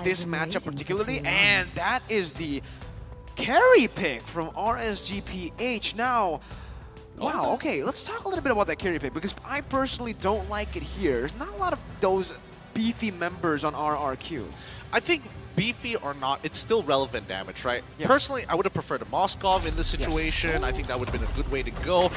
this matchup particularly, and that is the carry pick from RSG PH. Now, wow, okay, let's talk a little bit about that carry pick, because I personally don't like it here. There's not a lot of those beefy members on RRQ. I think beefy or not, it's still relevant damage, right? Yeah. Personally, I would have preferred a Moskov in this situation. Yes. I think that would have been a good way to go.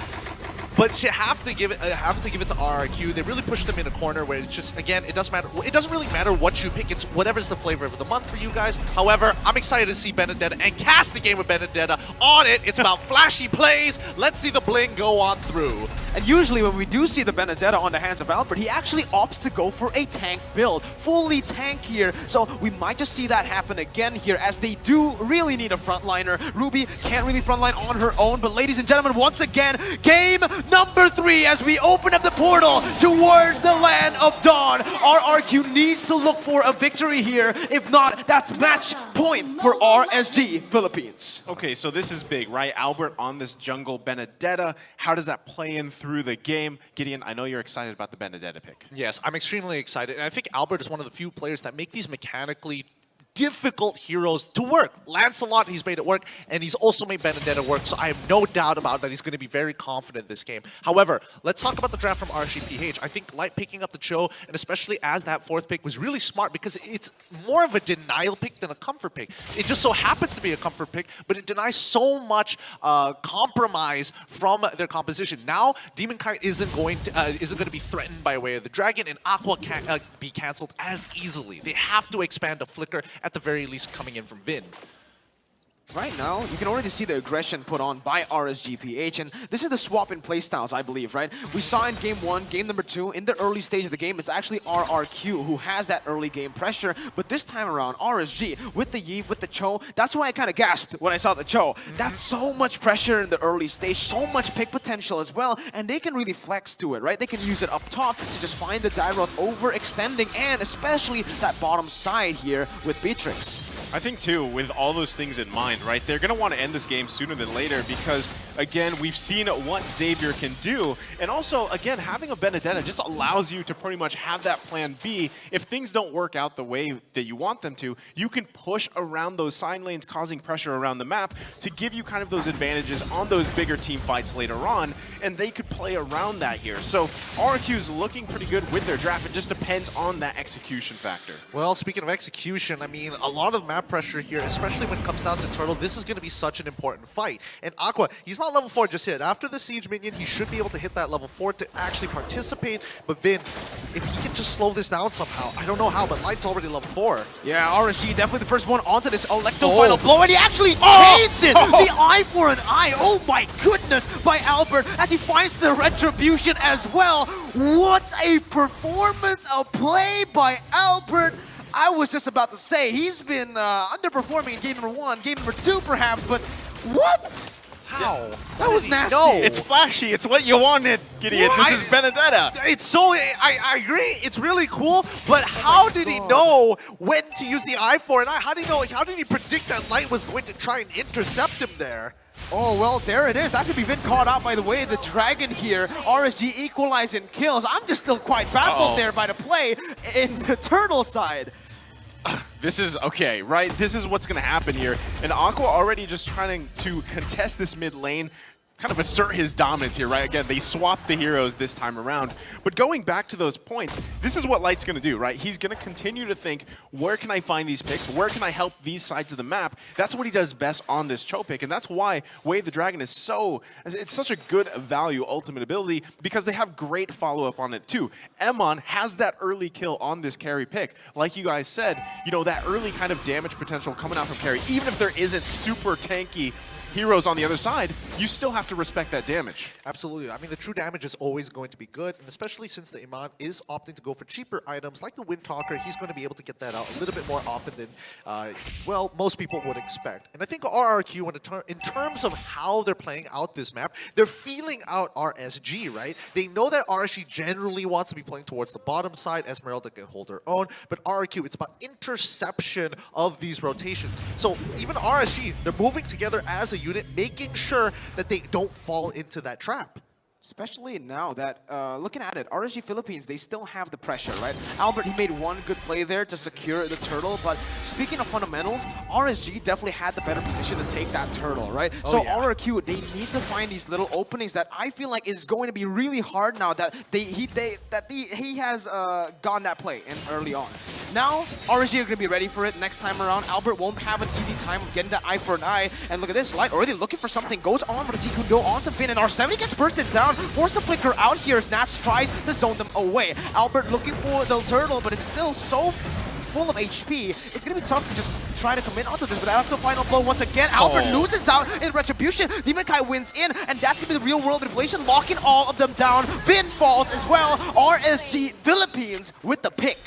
But you have to give it to RRQ. They really pushed them in a corner where it's just, again, it doesn't matter. It doesn't really matter what you pick. It's whatever's the flavor of the month for you guys. However, I'm excited to see Benedetta and cast the game with Benedetta on it. It's about flashy plays. Let's see the bling go on through. And usually when we do see the Benedetta on the hands of Alberttt, he actually opts to go for a tank build. Fully tank here. So we might just see that happen again here, as they do really need a frontliner. Ruby can't really frontline on her own. But ladies and gentlemen, once again, game number 3 as we open up the portal towards the land of dawn. RRQ needs to look for a victory here. If not, that's match point for RSG Philippines. Okay, so this is big, right? Alberttt on this jungle Benedetta. How does that play in through the game? Gideon, I know you're excited about the Benedetta pick. Yes, I'm extremely excited. And I think Alberttt is one of the few players that make these mechanically difficult heroes to work. Lancelot, he's made it work, and he's also made Benedetta work, so I have no doubt about that he's going to be very confident in this game. However, let's talk about the draft from RSG PH. I think Light picking up the Cho, and especially as that 4th pick, was really smart because it's more of a denial pick than a comfort pick. It just so happens to be a comfort pick, but it denies so much compromise from their composition. Now, Demonkite isn't going to be threatened by way of the Dragon, and Aqua can't be cancelled as easily. They have to expand a Flicker at the very least coming in from Vin. Right now, you can already see the aggression put on by RSG PH, and this is the swap in playstyles, I believe, right? We saw in game 1, game number 2, in the early stage of the game, it's actually RRQ who has that early game pressure, but this time around, RSG, with the Yi, with the Cho, that's why I kind of gasped when I saw the Cho. That's so much pressure in the early stage, so much pick potential as well, and they can really flex to it, right? They can use it up top to just find the dive route overextending, and especially that bottom side here with Beatrix. I think, too, with all those things in mind, right, they're going to want to end this game sooner than later because, again, we've seen what Xavier can do. And also, again, having a Benedetta just allows you to pretty much have that plan B. If things don't work out the way that you want them to, you can push around those side lanes, causing pressure around the map to give you kind of those advantages on those bigger team fights later on, and they could play around that here. So RRQ is looking pretty good with their draft. It just depends on that execution factor. Well, speaking of execution, I mean, a lot of map pressure here, especially when it comes down to Turtle. This is going to be such an important fight. And Aqua, he's not level 4 just yet. After the Siege minion, he should be able to hit that level 4 to actually participate. But Vin, if he can just slow this down somehow, I don't know how, but Light's already level 4. Yeah, RSG definitely the first one onto this Electro final blow, and he actually chains it! The eye for an eye, oh my goodness, by Alberttt as he finds the retribution as well. What a performance, a play by Alberttt. I was just about to say, he's been underperforming in game number 1, game number 2 perhaps, but what? How? That was nasty. It's flashy. It's what you wanted, Gideon. This is Benedetta. It's so, I agree, it's really cool, but how did he know when to use the eye for an eye? How did he predict that Light was going to try and intercept him there? Oh, well, there it is. That's going to be Vin caught out by the way the Dragon here. RSG equalizing kills. I'm just still quite baffled there by the play in the Turtle side. This is, okay, right? This is what's going to happen here. And Aqua already just trying to contest this mid lane, kind of assert his dominance here, right? Again, they swapped the heroes this time around. But going back to those points, this is what Light's going to do, right? He's going to continue to think, where can I find these picks? Where can I help these sides of the map? That's what he does best on this Cho pick, and that's why Way the Dragon is it's such a good value ultimate ability because they have great follow-up on it too. Emann has that early kill on this carry pick. Like you guys said, you know, that early kind of damage potential coming out from carry, even if there isn't super tanky heroes on the other side, you still have to respect that damage. Absolutely. I mean, the true damage is always going to be good, and especially since the Emann is opting to go for cheaper items like the Wind Talker, he's going to be able to get that out a little bit more often than, well, most people would expect. And I think RRQ, in terms of how they're playing out this map, they're feeling out RSG, right? They know that RSG generally wants to be playing towards the bottom side. Esmeralda can hold her own, but RRQ, it's about interception of these rotations. So even RSG, they're moving together as a unit, making sure that they don't fall into that trap. Especially now that, looking at it, RSG Philippines, they still have the pressure, right? Alberttt, he made one good play there to secure the turtle, but speaking of fundamentals, RSG definitely had the better position to take that turtle, right? So RRQ, they need to find these little openings that I feel like is going to be really hard now that he has gotten that play in early on. Now, RSG are going to be ready for it next time around. Alberttt won't have an easy time of getting that eye for an eye. And look at this, Light already looking for something. Goes on for the Jikundo onto Finn, and R7 gets bursted down. Forced to flicker out here as Nathzz tries to zone them away. Alberttt looking for the turtle, but it's still so full of HP. It's going to be tough to just try to commit onto this, but that's the final blow once again. Alberttt loses out in retribution. Demonkite wins in, and that's going to be the real world inflation, locking all of them down. Finn falls as well. RSG Philippines with the pick.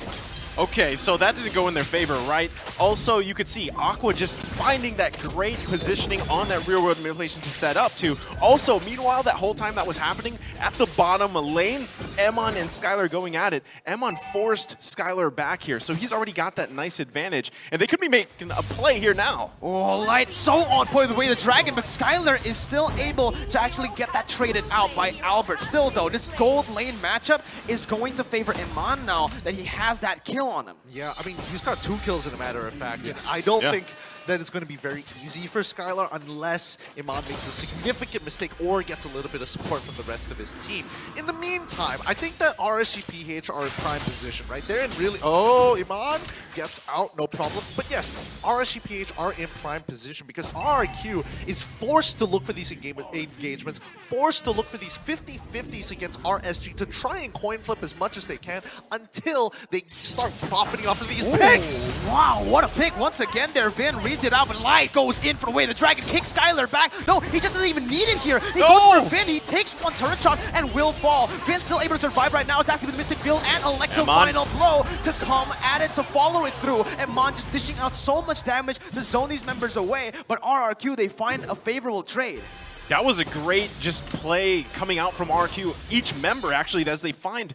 Okay, so that didn't go in their favor, right? Also, you could see Aqua just finding that great positioning on that real-world manipulation to set up, too. Also, meanwhile, that whole time that was happening, at the bottom lane, Emann and Skylar going at it. Emann forced Skylar back here, so he's already got that nice advantage, and they could be making a play here now. Oh, Light so on point with the way the dragon, but Skylar is still able to actually get that traded out by Alberttt. Still, though, this gold lane matchup is going to favor Emann now that he has that kill on him. Yeah, I mean, he's got 2 kills in a matter of fact, and I don't think that it's going to be very easy for Skylar unless Emann makes a significant mistake or gets a little bit of support from the rest of his team. In the meantime, I think that RSG PH are in prime position, right? They're in really... Oh, Emann gets out, no problem. But yes, RSG PH are in prime position because RRQ is forced to look for these engagements, forced to look for these 50-50s against RSG to try and coin flip as much as they can until they start profiting off of these picks. Wow, what a pick. Once again there, Vin reads it out, but Light goes in for the way the dragon kicks Skylar back. No, he just doesn't even need it here. He goes for Vin, he takes one turret shot and will fall. Vin's still able to survive right now. It's asking for the Mystic Build and Electro final blow to come at it to follow it through. Emann just dishing out so much damage to zone these members away, but RRQ, they find a favorable trade. That was a great just play coming out from RRQ. Each member, actually, as they find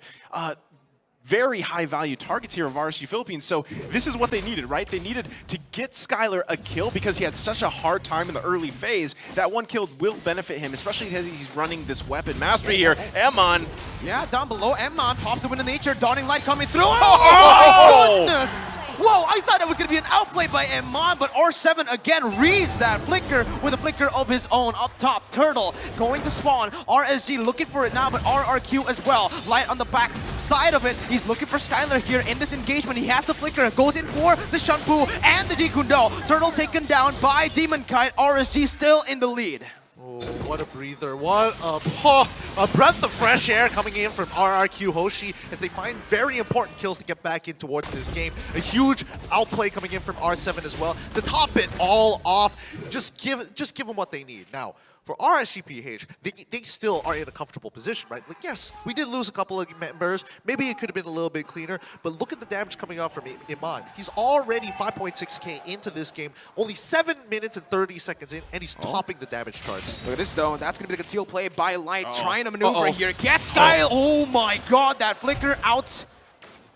very high-value targets here of RSG Philippines. So this is what they needed, right? They needed to get Skylar a kill because he had such a hard time in the early phase. That one kill will benefit him, especially because he's running this weapon mastery here. Emann. Yeah, down below, Emann pops the wind of nature. Dawning Light coming through. Oh, goodness! Whoa, I thought it was going to be an outplay by Emann, but R7 again reads that flicker with a flicker of his own up top. Turtle going to spawn. RSG looking for it now, but RRQ as well. Light on the back side of it. He's looking for Skylar here in this engagement. He has the flicker, goes in for the Shanpu and the Jikundo. Turtle taken down by Demonkite. RSG still in the lead. Oh, what a breather. What a breath of fresh air coming in from RRQ HOSHI as they find very important kills to get back in towards this game. A huge outplay coming in from R7 as well. To top it all off, just give them what they need. Now, for RSG PH, they still are in a comfortable position, right? Like, yes, we did lose a couple of members. Maybe it could have been a little bit cleaner, but look at the damage coming out from Emann. He's already 5.6k into this game, only 7 minutes and 30 seconds in, and he's topping the damage charts. Look at this, though. That's going to be the concealed play by Light, trying to maneuver here. Gets Skylar. Oh my god, that flicker out.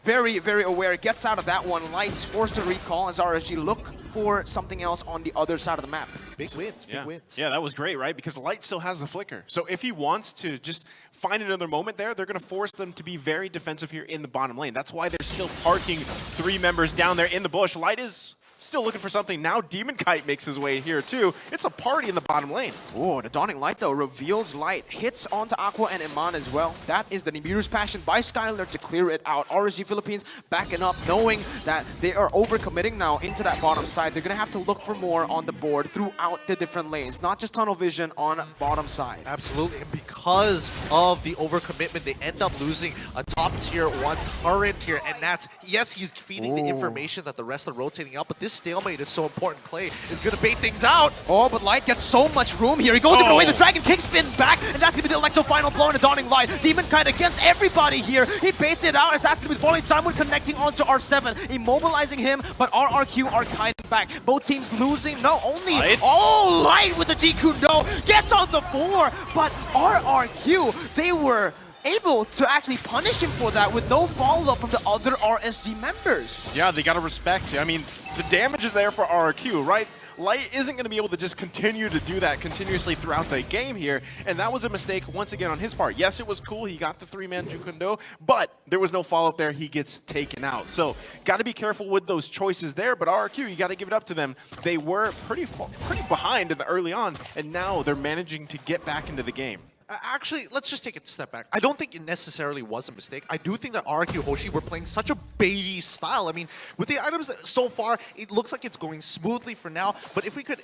Very, very aware. Gets out of that one. Light's forced to recall as RSG look for something else on the other side of the map. Big wins, big wins. Yeah, that was great, right? Because Light still has the flicker. So if he wants to just find another moment there, they're going to force them to be very defensive here in the bottom lane. That's why they're still parking 3 members down there in the bush. Light is still looking for something. Now Demonkite makes his way here too. It's a party in the bottom lane. Oh, the Dawning Light though reveals Light. Hits onto Aqua and Emann as well. That is the Nibiru's passion by Skylar to clear it out. RSG Philippines backing up, knowing that they are overcommitting now into that bottom side. They're going to have to look for more on the board throughout the different lanes, not just tunnel vision on bottom side. Absolutely, and because of the overcommitment, they end up losing a top tier 1 turret here, and that's, yes, he's feeding the information that the rest are rotating out, but this stalemate is so important. Clayyy is going to bait things out. Oh, but Light gets so much room here. He goes away. The dragon kick spin back, and that's going to be the Electro final blow in the Dawning Light. Demonkite against everybody here. He baits it out as that's going to be falling. Simon connecting onto R7, immobilizing him, but RRQ are kiting back. Both teams losing. No, only Light. Oh, Light with the Jikundo gets onto 4, but RRQ, they were able to actually punish him for that with no follow-up from the other RSG members. Yeah, they got to respect. I mean, the damage is there for RRQ, right? Light isn't going to be able to just continue to do that continuously throughout the game here, and that was a mistake once again on his part. Yes, it was cool. He got the 3-man Jukundo, but there was no follow-up there. He gets taken out. So got to be careful with those choices there, but RRQ, you got to give it up to them. They were pretty behind in the early on, and now they're managing to get back into the game. Actually, let's just take a step back. I don't think it necessarily was a mistake. I do think that RRQ Hoshi were playing such a baity style. I mean, with the items so far, it looks like it's going smoothly for now. But if we could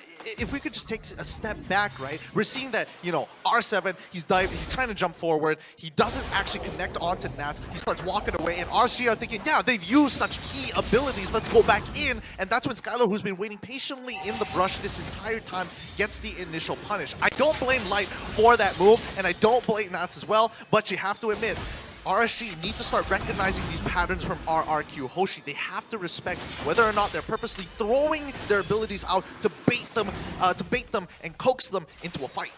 just take a step back, right? We're seeing that, you know, R7, he's trying to jump forward. He doesn't actually connect onto Nathzz. He starts walking away, and RSG are thinking, yeah, they've used such key abilities. Let's go back in. And that's when Skylar, who's been waiting patiently in the brush this entire time, gets the initial punish. I don't blame Light for that move. And I don't blame Nathzz as well, but you have to admit, RSG need to start recognizing these patterns from RRQ Hoshi. They have to respect whether or not they're purposely throwing their abilities out to bait them and coax them into a fight.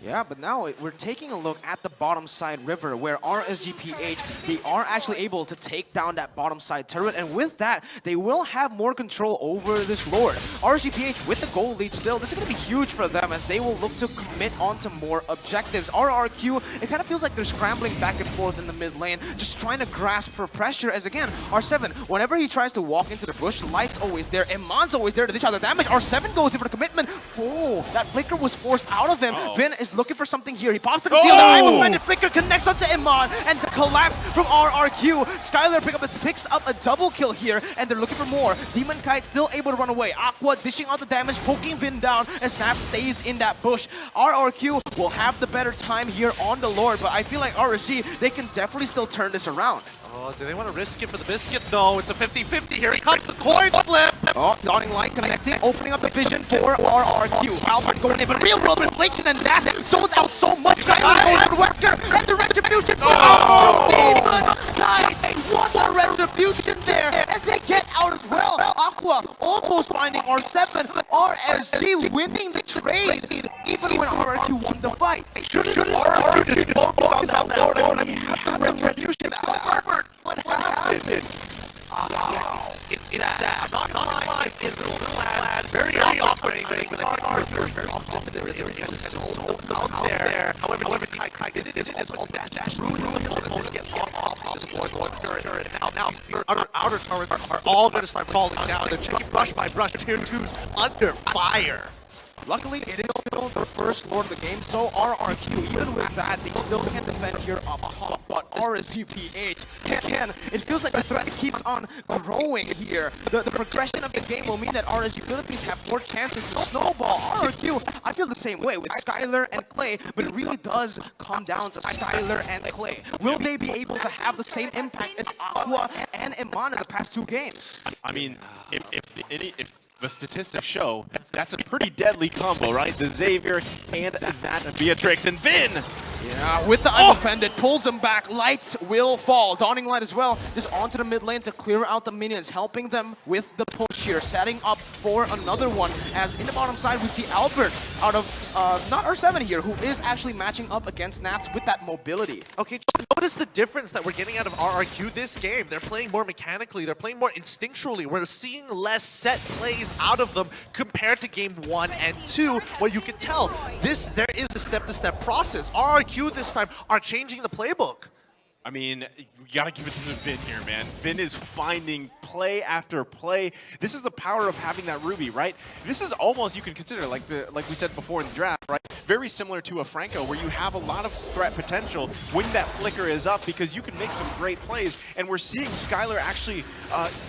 Yeah, but now we're taking a look at the bottom side river where RSG PH, they are actually able to take down that bottom side turret, and with that, they will have more control over this Lord. RSG PH with the gold lead still, this is going to be huge for them as they will look to commit onto more objectives. RRQ, it kind of feels like they're scrambling back and forth in the mid lane, just trying to grasp for pressure as again, R7, whenever he tries to walk into the bush, Light's always there, Emann's always there to dish out the damage, R7 goes in for the commitment. Oh, that flicker was forced out of him. Vin is looking for something here. He pops the conceal. The I'm offended flicker connects onto Emann, and the collapse from RRQ. Skylar picks up a double kill here, and they're looking for more. Demonkite still able to run away. Aqua dishing out the damage, poking Vin down as Nathzz stays in that bush. RRQ will have the better time here on the Lord, but I feel like RSG, they can definitely still turn this around. Oh, do they want to risk it for the biscuit? No, it's a 50-50. Here he comes, the coin flip! Oh, Dawning Light connecting, opening up the vision for RRQ. Alberttt going in, but real world inflation and that zones out so much. Skylar going for Wesker, and the retribution. Oh! Demonkite! One more retribution there, and they get out as well. Aqua almost finding R7. RSG winning the trade, even when RRQ won the fight. Should RRQ just focus on that Lord when he had the retribution? What happened? It's sad. I'm not gonna lie. It's a little sad. Very awkward. Very often there is so out there. However, it is also that ruins the opponent to get off this turret. Now, outer turrets are all going to start falling down. They're taking brush by brush. Tier 2's under fire. Luckily, it is still the first Lord of the game, so RRQ, even with that, they still can defend here up top. But RSG PH, again, it feels like the threat keeps on growing here. The progression of the game will mean that RSG Philippines have more chances to snowball. RRQ, I feel the same way with Skylar and Clayyy, but it really does come down to Skylar and Clayyy. Will they be able to have the same impact as Aqua and Emann in the past 2 games? I mean, if the statistics show, that's a pretty deadly combo, right? The Xavier and that Beatrix and Vin. Yeah, with the undefended, pulls him back. Lights will fall. Dawning Light as well, just onto the mid lane to clear out the minions, helping them with the push here, setting up for another one. As in the bottom side, we see Alberttt out of, not R7 here, who is actually matching up against Nathzz with that mobility. Okay, notice the difference that we're getting out of RRQ this game. They're playing more mechanically, they're playing more instinctually. We're seeing less set plays out of them compared to game 1 and 2, where you can tell there is a step-to-step process. RRQ this time are changing the playbook. I mean, you gotta give it to Vin here, man. Vin is finding play after play. This is the power of having that Ruby, right? This is almost, you can consider, like we said before in the draft, right? Very similar to a Franco, where you have a lot of threat potential when that flicker is up, because you can make some great plays. And we're seeing Skylar actually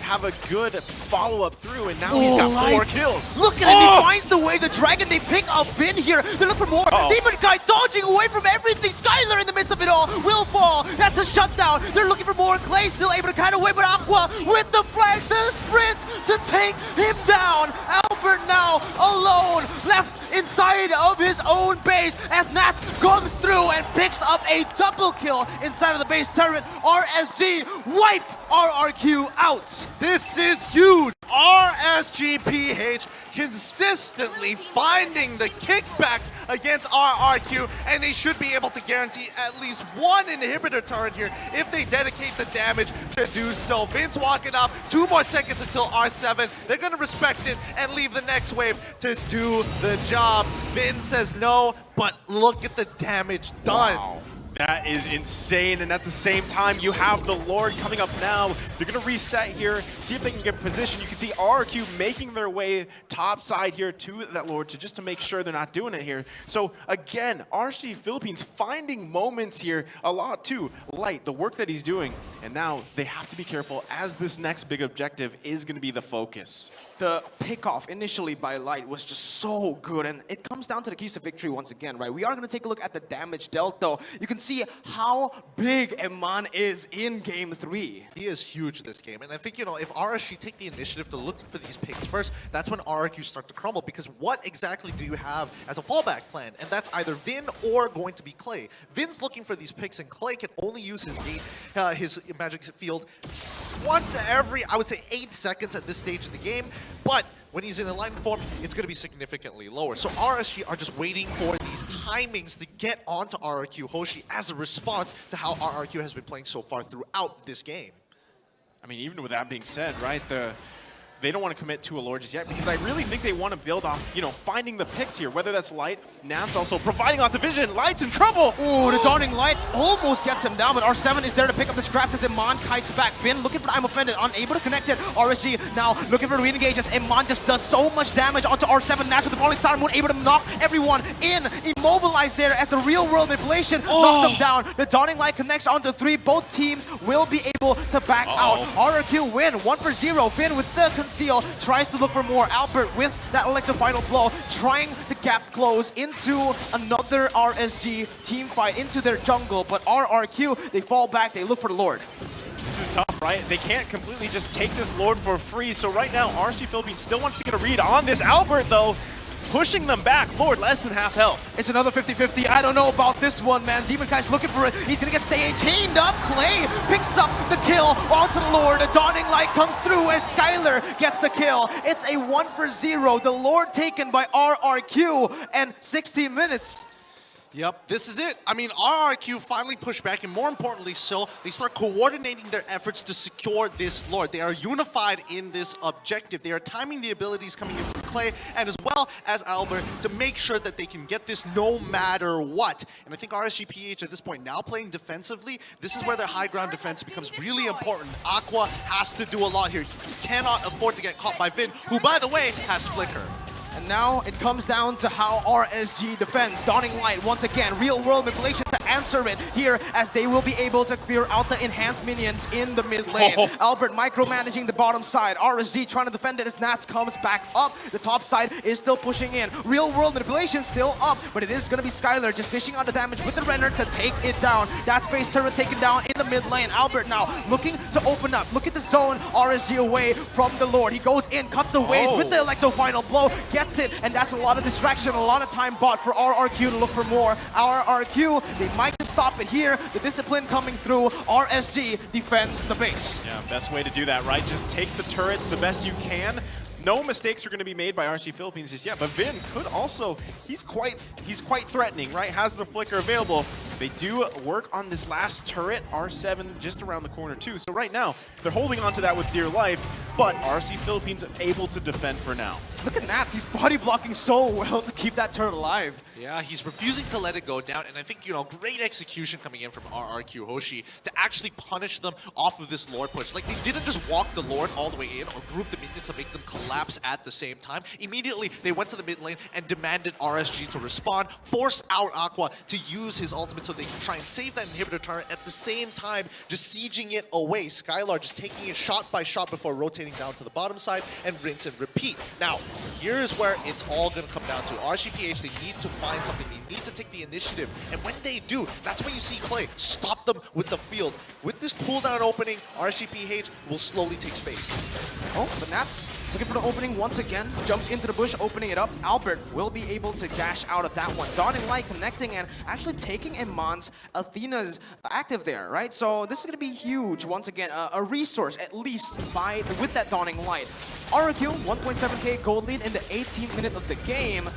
have a good follow-up through, and now he's got 4 kills. Look at him, he finds the way, the dragon, they pick up Vin here. They look for more. Demonkite dodging away from everything. Skylar in the midst of it all will fall. That's a shutdown. They're looking for more. Clayyy still able to kind of win, but Aqua with the flags, the sprint to take him down. Alberttt now alone, left inside of his own base as Nathzz comes through and picks up a double kill inside of the base turret. RSG wipe RRQ out. This is huge. RSG RSG PH consistently finding the kickbacks against RRQ, and they should be able to guarantee at least one inhibitor turret here if they dedicate the damage to do so. Vin's walking up, 2 more seconds until R7. They're gonna respect it and leave the next wave to do the job. Vin says no, but look at the damage done. Wow. That is insane, and at the same time, you have the Lord coming up now. They're going to reset here, see if they can get position. You can see RRQ making their way top side here to that Lord just to make sure they're not doing it here. So again, RSG Philippines finding moments here a lot too. Light, the work that he's doing, and now they have to be careful as this next big objective is going to be the focus. The pickoff initially by Light was just so good, and it comes down to the keys to victory once again, right? We are going to take a look at the damage dealt, though. You can see how big Emann is in Game 3. He is huge this game, and I think, you know, if RSG take the initiative to look for these picks first, that's when RRQ start to crumble, because what exactly do you have as a fallback plan? And that's either Vin or going to be Clayyy. Vin's looking for these picks, and Clayyy can only use his gate, his magic field once every, I would say, 8 seconds at this stage of the game. But when he's in alignment form, it's going to be significantly lower. So RSG are just waiting for these timings to get onto RRQ HOSHI as a response to how RRQ has been playing so far throughout this game. I mean, even with that being said, right, they don't want to commit to a Lord just yet because I really think they want to build off, you know, finding the picks here, whether that's Light, Nathzz also providing lots of vision. Light's in trouble. Ooh, the Dawning Light almost gets him down, but R7 is there to pick up the scraps as Emann kites back. Finn looking for I'm offended, unable to connect it. RSG now looking for re-engage as Emann just does so much damage onto R7. Nathzz with the falling star moon, able to knock everyone in. Immobilized there as the real world manipulation knocks them down. The Dawning Light connects onto 3. Both teams will be able to back out. RRQ win 1-0. Finn with the conceal tries to look for more. Alberttt with that electro final blow, trying to gap close into another RSG team fight into their jungle, but RRQ, they fall back, they look for the Lord. This is tough, right? They can't completely just take this Lord for free. So right now, RSG Philippines still wants to get a read on this Alberttt, though. Pushing them back. Lord, less than half health. It's another 50-50. I don't know about this one, man. Demonkite's looking for it. He's going to get chained up. Clayyy picks up the kill onto the Lord. A Dawning Light comes through as Skylar gets the kill. It's a 1-0. The Lord taken by RRQ, and 16 minutes. Yep, this is it. I mean, RRQ finally pushed back, and more importantly so, they start coordinating their efforts to secure this Lord. They are unified in this objective. They are timing the abilities coming in from Clayyy, and as well as Alberttt, to make sure that they can get this no matter what. And I think RSG PH at this point, now playing defensively, this is where their high ground defense becomes really important. Aqua has to do a lot here. He cannot afford to get caught by Vin, who, by the way, has Flicker. And now it comes down to how RSG defends. Dawning Light, once again, real-world manipulation to answer it here as they will be able to clear out the enhanced minions in the mid lane. Alberttt micromanaging the bottom side. RSG trying to defend it as Nathzz comes back up. The top side is still pushing in. Real-world manipulation still up, but it is going to be Skylar just dishing out the damage with the Renner to take it down. That space turret taken down in the mid lane. Alberttt now looking to open up. Look at the zone. RSG away from the Lord. He goes in, cuts the waves with the electro final blow. Gets it, and that's a lot of distraction, a lot of time bought for RRQ to look for more. RRQ, they might just stop it here. The discipline coming through. RSG defends the base. Yeah, best way to do that, right? Just take the turrets the best you can. No mistakes are going to be made by RSG Philippines just yet, but Vin could also, he's quite threatening, right? Has the flicker available. They do work on this last turret, R7 just around the corner too. So right now, they're holding on to that with dear life, but RSG Philippines are able to defend for now. Look at Nathzz, he's body blocking so well to keep that turret alive. Yeah, he's refusing to let it go down, and I think, you know, great execution coming in from RRQ HOSHI to actually punish them off of this Lord push. Like, they didn't just walk the Lord all the way in or group the minions to make them collapse at the same time. Immediately, they went to the mid lane and demanded RSG to respond, force out Aqua to use his ultimate so they can try and save that inhibitor turret at the same time, just sieging it away. Skylar just taking it shot by shot before rotating down to the bottom side and rinse and repeat. Now, here's where it's all going to come down to. RSG PH, they need to find something need to take the initiative. And when they do, that's when you see Clayyy stop them with the field. With this cooldown opening, RSG PH will slowly take space. Oh, but Nathzz looking for the opening once again. Jumps into the bush, opening it up. Alberttt will be able to dash out of that one. Dawning Light connecting and actually taking Emann's Athena's active there, right? So this is going to be huge once again. A resource, at least, with that Dawning Light. RRQ, 1.7k gold lead in the 18th minute of the game.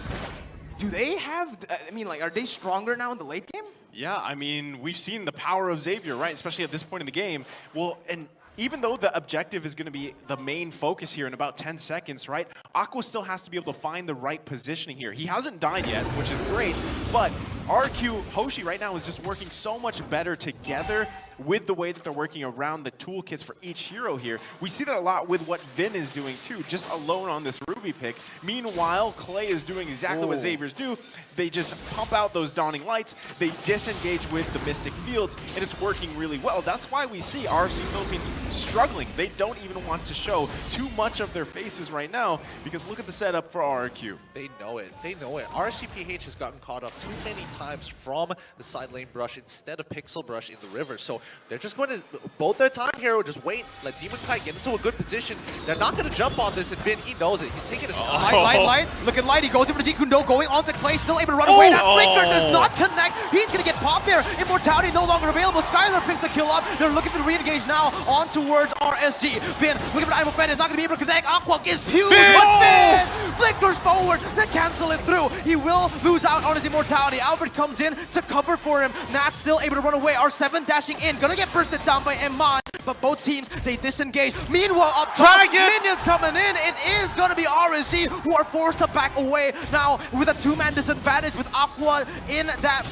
Do they have, I mean, like, are they stronger now in the late game? Yeah, I mean, we've seen the power of Xavier, right? Especially at this point in the game. Well, and even though the objective is going to be the main focus here in about 10 seconds, right? Aqua still has to be able to find the right positioning here. He hasn't died yet, which is great, but RRQ HOSHI right now is just working so much better together with the way that they're working around the toolkits for each hero here. We see that a lot with what Vin is doing too, just alone on this Ruby pick. Meanwhile, Clayyy is doing exactly what Xavier's do. They just pump out those Dawning Lights, they disengage with the Mystic Fields, and it's working really well. That's why we see RSG Philippines struggling. They don't even want to show too much of their faces right now, because look at the setup for RRQ. They know it. They know it. RSG PH has gotten caught up too many times from the side lane brush instead of pixel brush in the river. So they're just going to both their time here, just wait, let Demonkite get into a good position. They're not going to jump on this, and Vin, he knows it. He's taking his time. Light. Look at Light. He goes over to Jikundo, going onto Clayyy, still able to run away. That flicker does not connect. He's going to get popped there. Immortality no longer available. Skylar picks the kill up. They're looking to re-engage now on towards RSG. Vin looking for Ivan Fenn is not going to be able to connect. Aqua is huge, but Vin flickers forward to cancel it through. He will lose out on his immortality. Alberttt comes in to cover for him. Nathzz still able to run away. R7 dashing in. Gonna get bursted down by Emann. But both teams, they disengage. Meanwhile, up top, minions coming in. It is going to be RSG who are forced to back away now with a two-man disadvantage with Aqua in that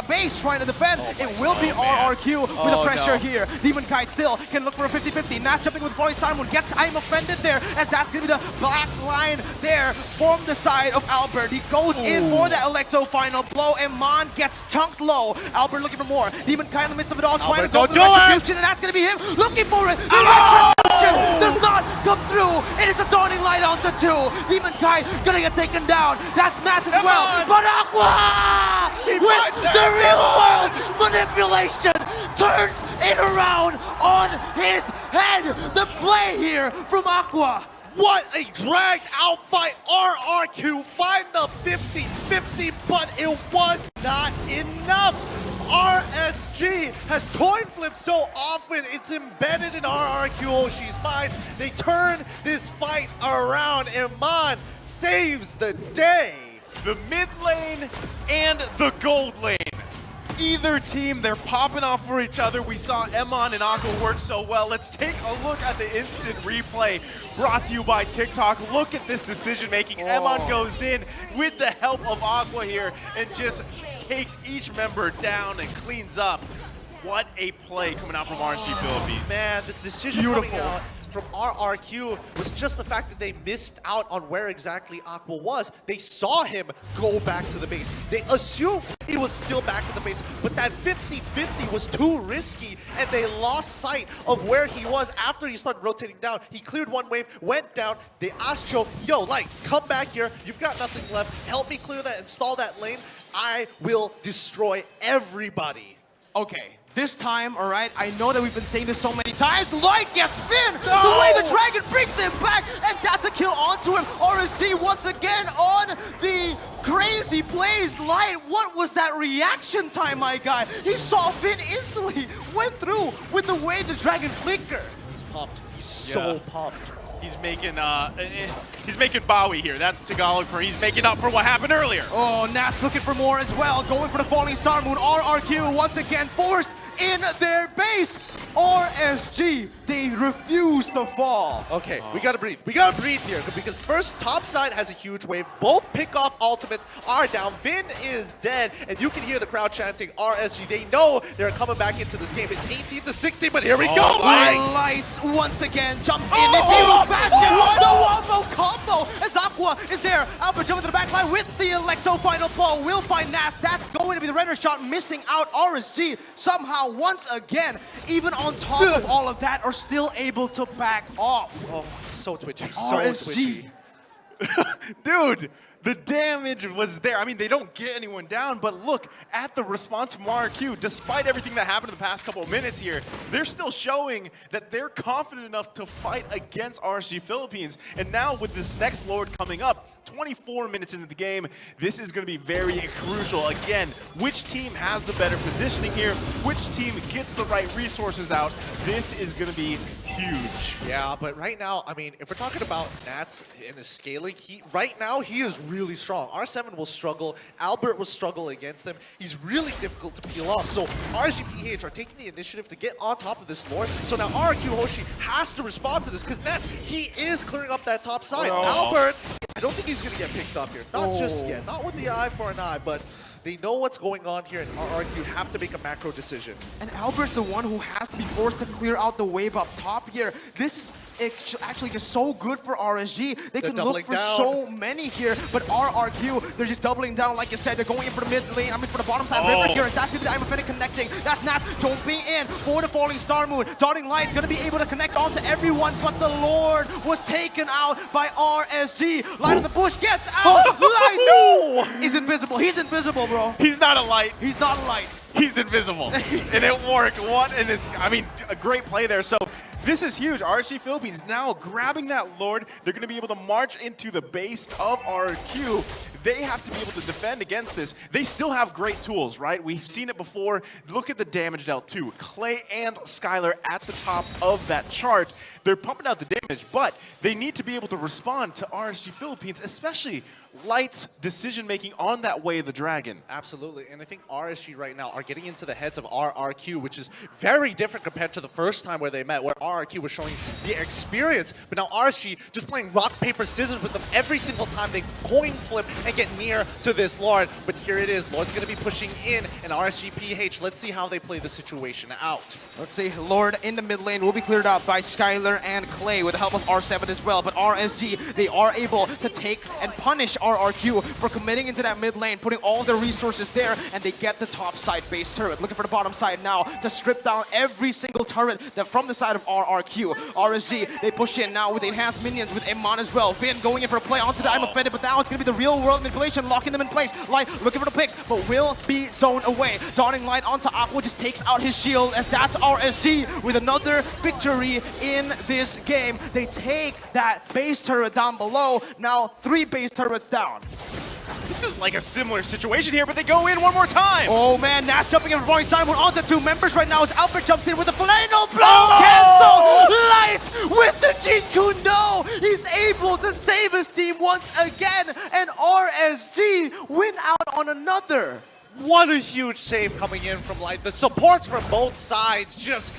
base trying to defend. It will be RRQ with the pressure here. Demonkite still can look for a 50-50. Nathzz jumping with Falling Simon gets I'm offended there, as that's going to be the black line there from the side of Alberttt. He goes in for that Electro final blow. Emann gets chunked low. Alberttt looking for more. Demonkite in the midst of it all, trying to go for the execution, and that's going to be him looking for it. The execution does not come through. It is the Dawning Light onto 2. Demonkite gonna get taken down. That's Nathzz as well. But Aqua with the real world manipulation turns it around on his head. The play here from Aqua. What a dragged out fight. RRQ find the 50-50, but it was not enough. RSG has coin flipped so often, it's embedded in RRQ HOSHI's minds. They turn this fight around. Emann saves the day. The mid lane and the gold lane. Either team, they're popping off for each other. We saw Emann and Aqua work so well. Let's take a look at the instant replay brought to you by TikTok. Look at this decision making. Emann goes in with the help of Aqua here and just takes each member down and cleans up. What a play coming out from RSG Philippines. Man, this decision coming out from RRQ was just the fact that they missed out on where exactly Aqua was. They saw him go back to the base. They assumed he was still back at the base, but that 50-50 was too risky, and they lost sight of where he was after he started rotating down. He cleared one wave, went down. They asked Joe, yo, Light, come back here. You've got nothing left. Help me clear that, install that lane. I will destroy everybody. Okay. This time, all right, I know that we've been saying this so many times, Light gets Finn! The way the dragon brings him back, and that's a kill onto him. RSG once again on the crazy plays. Light, what was that reaction time, my guy? He saw Finn instantly, went through with the way the dragon flickered. He's pumped. He's so pumped. He's making Bowie here. That's Tagalog for he's making up for what happened earlier. Oh, Nathzz looking for more as well. Going for the Falling Star Moon. RRQ once again forced in their base. RSG, they refuse to fall. Okay, we gotta breathe. We gotta breathe here, because first, top side has a huge wave. Both pick-off ultimates are down. Vin is dead, and you can hear the crowd chanting RSG. They know they're coming back into this game. It's 18-16, but here we go. Lights once again jumps in. Heroes Bastion. The wombo combo as Aqua is there. Alberttt jumping to the back line with the Electro final blow. Will find Nathzz. That's going to be the render shot, missing out. RSG somehow once again, even on top of all of that, are still able to back off. Oh, so twitchy. RSG. Dude, The damage was there. I mean, they don't get anyone down, but look at the response from RRQ. Despite everything that happened in the past couple of minutes here, they're still showing that they're confident enough to fight against RSG Philippines. And now with this next Lord coming up, 24 minutes into the game, this is going to be very crucial. Again, which team has the better positioning here? Which team gets the right resources out? This is going to be huge. Yeah, but right now, I mean, if we're talking about Nathzz and his scaling, right now he is really strong. R7 will struggle. Alberttt will struggle against them. He's really difficult to peel off. So RSG PH are taking the initiative to get on top of this Lord. So now RRQ HOSHI has to respond to this because Nathzz, he is clearing up that top side. Alberttt, I don't think he's going to get picked off here. Not just yet. Not with the eye for an eye, but they know what's going on here, and RRQ have to make a macro decision. And Albert's the one who has to be forced to clear out the wave up top here. This is actually just so good for RSG. They can look for so many here, but RRQ, they're just doubling down, like you said. They're going in for the mid lane, I mean for the bottom side river here, and that's going to be the Emann connecting. That's Nathzz jumping in for the falling star moon. Dotting Light going to be able to connect onto everyone, but the Lord was taken out by RSG. Light in the bush gets out. Light is invisible. He's invisible, bro. He's not a light. He's not a light. He's invisible. And it worked. I mean, a great play there. So this is huge. RSG Philippines now grabbing that Lord. They're going to be able to march into the base of RRQ. They have to be able to defend against this. They still have great tools, right? We've seen it before. Look at the damage dealt too. Clayyy and Skylar at the top of that chart. They're pumping out the damage, but they need to be able to respond to RSG Philippines, especially Light's decision-making on that way of the dragon. Absolutely, and I think RSG right now are getting into the heads of RRQ, which is very different compared to the first time where they met, where RRQ was showing the experience, but now RSG just playing rock, paper, scissors with them every single time they coin flip and get near to this Lord. But here it is, Lord's going to be pushing in, and RSG PH, let's see how they play the situation out. Let's see, Lord in the mid lane will be cleared out by Skylar and Clayyy with the help of R7 as well, but RSG, they are able to take and punish RRQ for committing into that mid lane, putting all their resources there, and they get the top side base turret. Looking for the bottom side now to strip down every single turret that from the side of RRQ. RSG, they push in now with enhanced minions with Emann as well. Finn going in for a play onto the I'm offended, but now it's going to be the real world manipulation, locking them in place. Light looking for the picks, but will be zoned away. Dawning Light onto Aqua just takes out his shield, as that's RSG with another victory in this game. They take that base turret down below. Now 3 base turrets down. This is like a similar situation here, but they go in one more time. Oh man, Nathzz jumping in for Void Simon. We're on to 2 members right now as Alberttt jumps in with the filet. No blow, cancel. Light with the Jinkundo. He's able to save his team once again, and RSG win out on another. What a huge save coming in from Light. The supports from both sides just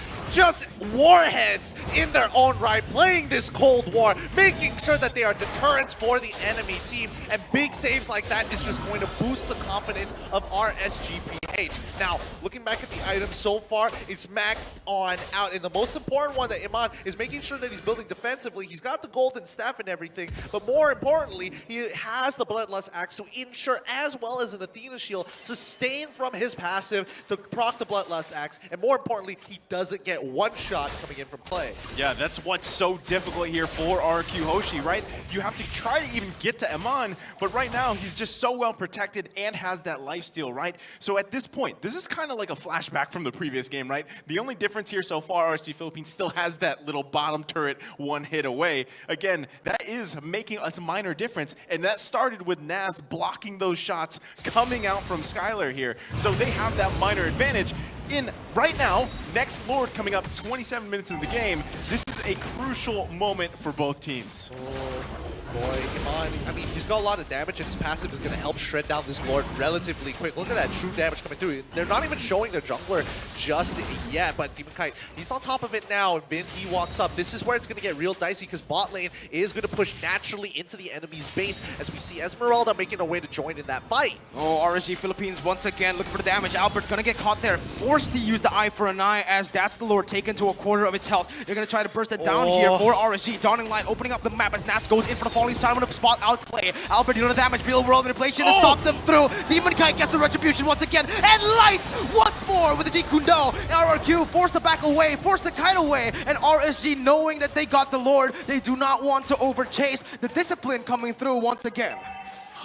warheads in their own right, playing this Cold War, making sure that they are deterrents for the enemy team, and big saves like that is just going to boost the confidence of RSG PH. Now, looking back at the items so far, it's maxed on out, and the most important one that Emann is making sure that he's building defensively. He's got the golden staff and everything, but more importantly, he has the Bloodlust Axe to ensure, as well as an Athena Shield, sustain from his passive to proc the Bloodlust Axe, and more importantly, he doesn't get one shot coming in from Clayyy. Yeah, that's what's so difficult here for RRQ HOSHI, right? You have to try to even get to Emann, but right now he's just so well protected and has that lifesteal, right? So at this point, this is kind of like a flashback from the previous game, right? The only difference here so far, RSG Philippines still has that little bottom turret 1 hit away. Again, that is making us a minor difference, and that started with Nathzz blocking those shots coming out from Skylar here. So they have that minor advantage. In right now, next Lord coming up 27 minutes into the game. This is a crucial moment for both teams. Boy, Emann, I mean, he's got a lot of damage, and his passive is going to help shred down this Lord relatively quick. Look at that true damage coming through. They're not even showing their jungler just yet, but Demonkite, he's on top of it now, and Vin, he walks up. This is where it's going to get real dicey, because bot lane is going to push naturally into the enemy's base, as we see Esmeralda making her way to join in that fight. Oh, RSG Philippines once again looking for the damage. Alberttt going to get caught there, forced to use the eye for an eye, as that's the Lord taken to a quarter of its health. They're going to try to burst it down here for RSG. Dawning Light opening up the map as Nathzz goes in for the falling side with a spot out Clayyy. Alberttt doing the damage, real world manipulation to stop them through. Demonkite gets the retribution once again, and Light once more with the Jinkundo. RRQ forced to back away, forced to kite away, and RSG knowing that they got the Lord, they do not want to overchase. The discipline coming through once again.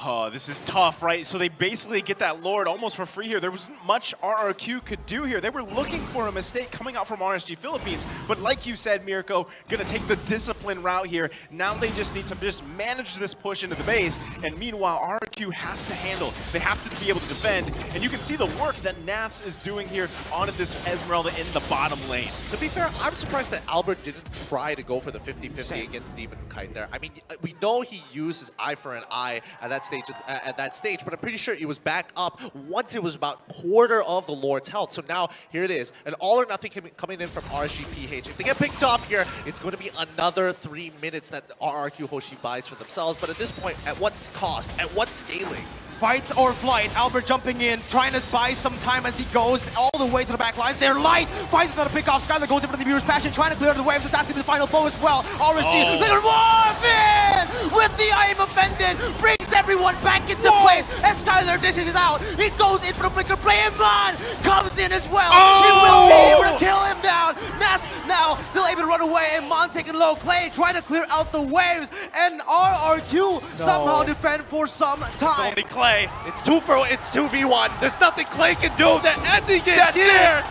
Oh, this is tough, right? So they basically get that Lord almost for free here. There wasn't much RRQ could do here. They were looking for a mistake coming out from RSG Philippines, but like you said, Mirko, gonna take the discipline route here. Now they just need to just manage this push into the base, and meanwhile, RRQ has to handle. They have to be able to defend, and you can see the work that Nathzz is doing here onto this Esmeralda in the bottom lane. To be fair, I'm surprised that Alberttt didn't try to go for the 50-50 against Demonkite there. I mean, we know he used his eye for an eye at that stage, but I'm pretty sure it was back up once it was about quarter of the Lord's health. So now here it is, an all or nothing coming in from RSG PH. If they get picked off here, it's going to be another 3 minutes that RRQ HOSHI buys for themselves. But at this point, at what cost? At what scaling? Fight or flight. Alberttt jumping in, trying to buy some time as he goes all the way to the back lines. They're light. Finds another pick off. Skylar goes in for the viewer's passion, trying to clear the waves. So that's going to be the final foe as well. RSG, they're in with the I am offended. Brings everyone back into place. As Skylar dishes out, he goes in for the flicker play. Emann comes in as well. He will be able to kill him down. Nathzz now still able to run away. Emann taking low. Clayyy trying to clear out the waves. And RRQ somehow defend for some time. It's only Clayyy. It's 2v1. There's nothing Clayyy can do. They're ending it here.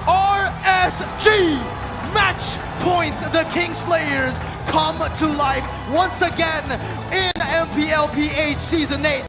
RSG match point. The Kingslayers come to life once again in MPL PH Season 8.